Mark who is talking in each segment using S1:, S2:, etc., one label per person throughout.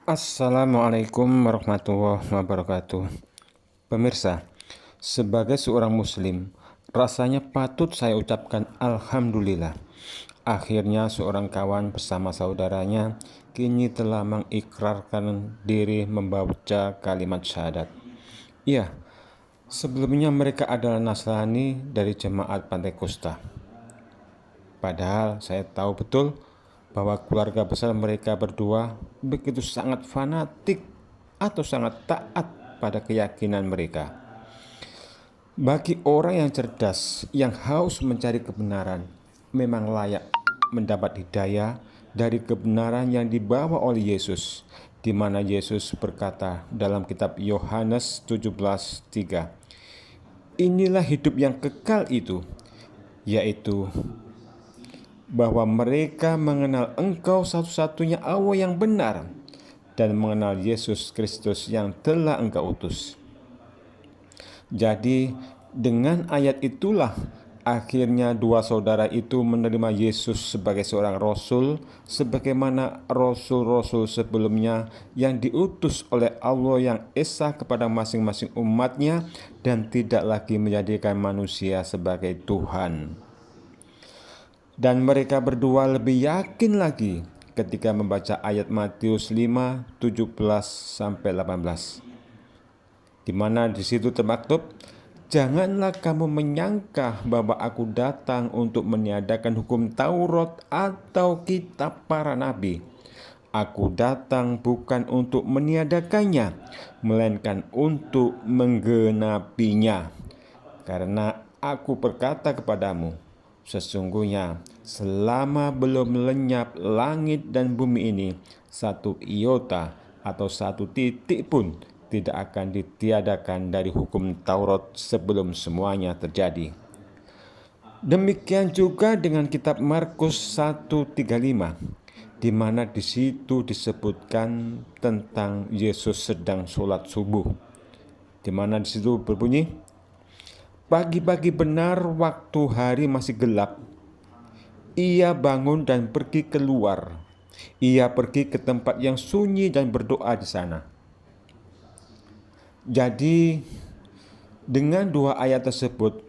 S1: Assalamualaikum warahmatullahi wabarakatuh. Pemirsa, sebagai seorang muslim, rasanya patut saya ucapkan alhamdulillah. Akhirnya seorang kawan bersama saudaranya kini telah mengikrarkan diri membaca kalimat syahadat. Iya, sebelumnya mereka adalah Nasrani dari jemaat Pantai Kosta. Padahal saya tahu betul bahwa keluarga besar mereka berdua begitu sangat fanatik atau sangat taat pada keyakinan mereka. Bagi orang yang cerdas, yang haus mencari kebenaran, memang layak mendapat hidayah dari kebenaran yang dibawa oleh Yesus, di mana Yesus berkata dalam kitab Yohanes 17:3, "Inilah hidup yang kekal itu, yaitu bahwa mereka mengenal Engkau satu-satunya Allah yang benar dan mengenal Yesus Kristus yang telah Engkau utus." Jadi dengan ayat itulah akhirnya dua saudara itu menerima Yesus sebagai seorang rasul, sebagaimana rasul-rasul sebelumnya yang diutus oleh Allah yang esa kepada masing-masing umatnya dan tidak lagi menjadikan manusia sebagai Tuhan. Dan mereka berdua lebih yakin lagi ketika membaca ayat Matius 5:17-18, di mana di situ termaktub, "Janganlah kamu menyangka bahwa aku datang untuk meniadakan hukum Taurat atau kitab para nabi. Aku datang bukan untuk meniadakannya, melainkan untuk menggenapinya. Karena aku berkata kepadamu, sesungguhnya selama belum lenyap langit dan bumi ini, satu iota atau satu titik pun tidak akan ditiadakan dari hukum Taurat sebelum semuanya terjadi." Demikian juga dengan kitab Markus 1:35, di mana di situ disebutkan tentang Yesus sedang sholat subuh, di mana di situ berbunyi, "Pagi-pagi benar waktu hari masih gelap, ia bangun dan pergi keluar. Ia pergi ke tempat yang sunyi dan berdoa di sana." Jadi dengan dua ayat tersebut,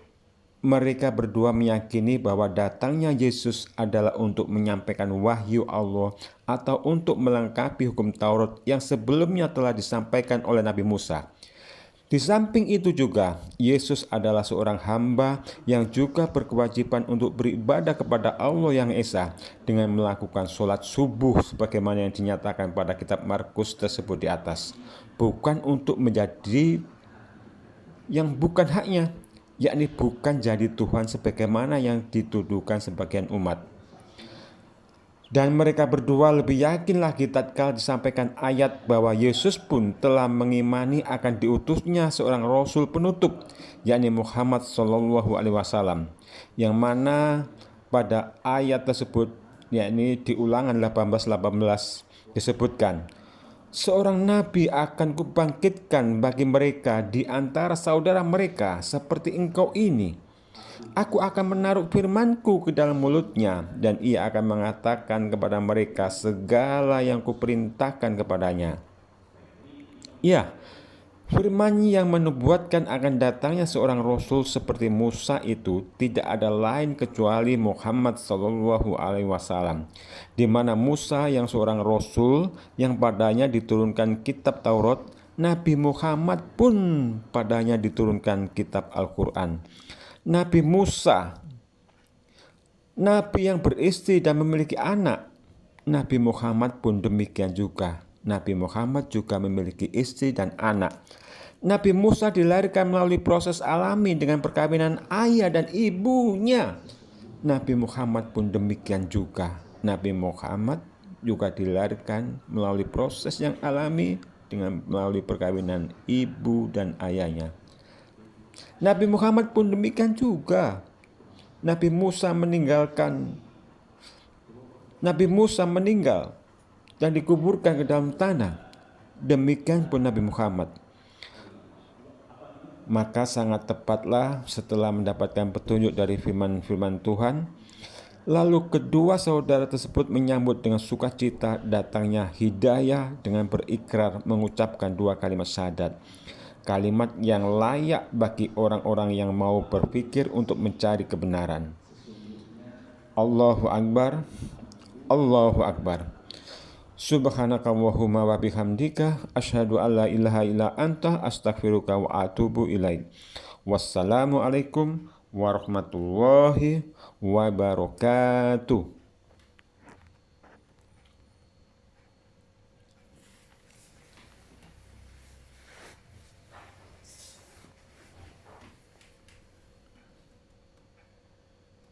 S1: mereka berdua meyakini bahwa datangnya Yesus adalah untuk menyampaikan wahyu Allah atau untuk melengkapi hukum Taurat yang sebelumnya telah disampaikan oleh Nabi Musa. Di samping itu juga, Yesus adalah seorang hamba yang juga berkewajiban untuk beribadah kepada Allah yang Esa dengan melakukan sholat subuh sebagaimana yang dinyatakan pada kitab Markus tersebut di atas, bukan untuk menjadi yang bukan haknya, yakni bukan jadi Tuhan sebagaimana yang dituduhkan sebagian umat. Dan mereka berdua lebih yakin lagi tatkala disampaikan ayat bahwa Yesus pun telah mengimani akan diutusnya seorang rasul penutup, yakni Muhammad SAW, yang mana pada ayat tersebut, yakni di Ulangan 18:18 disebutkan, "Seorang nabi akan kubangkitkan bagi mereka di antara saudara mereka seperti engkau ini. Aku akan menaruh firmanku ke dalam mulutnya, dan ia akan mengatakan kepada mereka segala yang kuperintahkan kepadanya." Ya, firman yang menubuatkan akan datangnya seorang rasul seperti Musa itu tidak ada lain kecuali Muhammad SAW, di mana Musa yang seorang rasul yang padanya diturunkan kitab Taurat, Nabi Muhammad pun padanya diturunkan kitab Al-Quran. Nabi Musa, nabi yang beristri dan memiliki anak. Nabi Muhammad pun demikian juga. Nabi Muhammad juga memiliki istri dan anak. Nabi Musa dilahirkan melalui proses alami dengan perkawinan ayah dan ibunya. Nabi Muhammad pun demikian juga. Nabi Muhammad juga dilahirkan melalui proses yang alami dengan melalui perkawinan ibu dan ayahnya. Nabi Muhammad pun demikian juga. Nabi Musa meninggal dan dikuburkan ke dalam tanah. Demikian pun Nabi Muhammad. Maka sangat tepatlah setelah mendapatkan petunjuk dari firman-firman Tuhan, Lalu kedua saudara tersebut menyambut dengan sukacita datangnya hidayah dengan berikrar mengucapkan dua kalimat syahadat. Kalimat yang layak bagi orang-orang yang mau berpikir untuk mencari kebenaran. Allahu Akbar, Allahu Akbar. Subhanakallahumma wa bihamdika asyhadu an la ilaha illa anta astaghfiruka wa atubu ilaik. Wassalamualaikum warahmatullahi wabarakatuh.